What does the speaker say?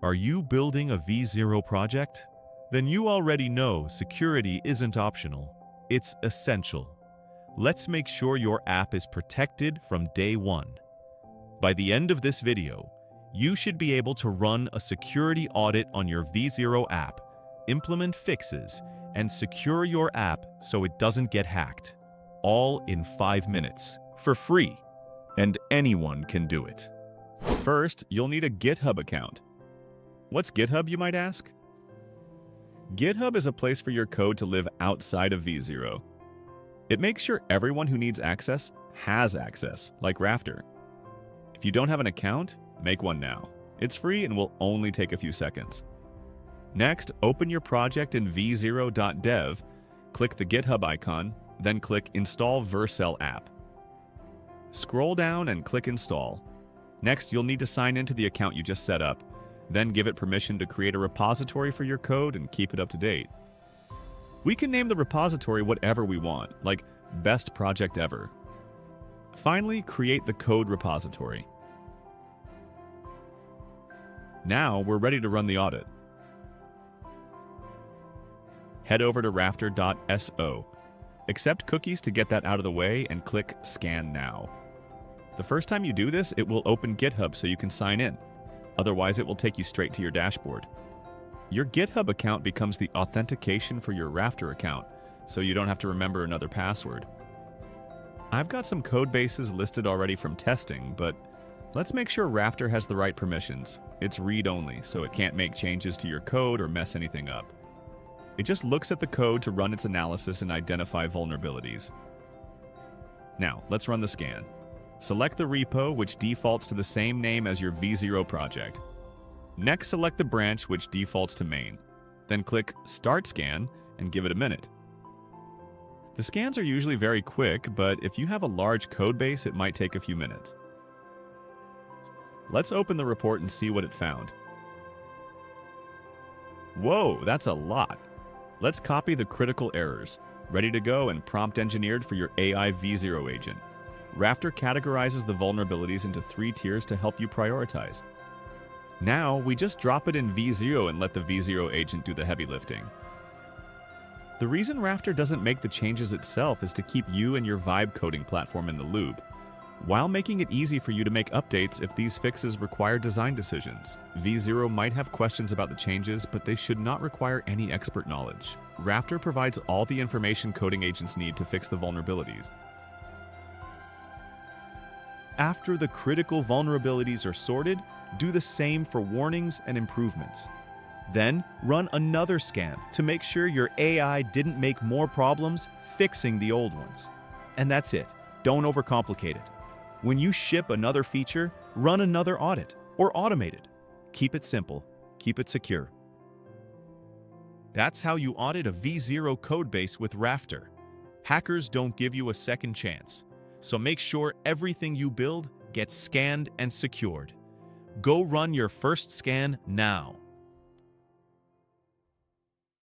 Are you building a V0 project? Then you already know security isn't optional. It's essential. Let's make sure your app is protected from day one. By the end of this video, you should be able to run a security audit on your V0 app, implement fixes, and secure your app so it doesn't get hacked. All in 5 minutes, for free. And anyone can do it. First, you'll need a GitHub account. What's GitHub, you might ask? GitHub is a place for your code to live outside of V0. It makes sure everyone who needs access has access, like Rafter. If you don't have an account, make one now. It's free and will only take a few seconds. Next, open your project in v0.dev, click the GitHub icon, then click Install Vercel app. Scroll down and click Install. Next, you'll need to sign into the account you just set up, then give it permission to create a repository for your code and keep it up to date. We can name the repository whatever we want, like Best Project Ever. Finally, create the code repository. Now we're ready to run the audit. Head over to rafter.so. Accept cookies to get that out of the way and click Scan Now. The first time you do this, it will open GitHub so you can sign in. Otherwise, it will take you straight to your dashboard. Your GitHub account becomes the authentication for your Rafter account, so you don't have to remember another password. I've got some code bases listed already from testing, but let's make sure Rafter has the right permissions. It's read-only, so it can't make changes to your code or mess anything up. It just looks at the code to run its analysis and identify vulnerabilities. Now, let's run the scan. Select the repo, which defaults to the same name as your V0 project. Next, select the branch, which defaults to main. Then click Start Scan and give it a minute. The scans are usually very quick, but if you have a large code base, it might take a few minutes. Let's open the report and see what it found. Whoa, that's a lot. Let's copy the critical errors, ready to go and prompt engineered for your AI V0 agent. Rafter categorizes the vulnerabilities into 3 tiers to help you prioritize. Now, we just drop it in V0 and let the V0 agent do the heavy lifting. The reason Rafter doesn't make the changes itself is to keep you and your Vibe coding platform in the loop, while making it easy for you to make updates if these fixes require design decisions. V0 might have questions about the changes, but they should not require any expert knowledge. Rafter provides all the information coding agents need to fix the vulnerabilities. After the critical vulnerabilities are sorted, do the same for warnings and improvements. Then, run another scan to make sure your AI didn't make more problems fixing the old ones. And that's it. Don't overcomplicate it. When you ship another feature, run another audit or automate it. Keep it simple. Keep it secure. That's how you audit a V0 codebase with Rafter. Hackers don't give you a second chance. So make sure everything you build gets scanned and secured. Go run your first scan now.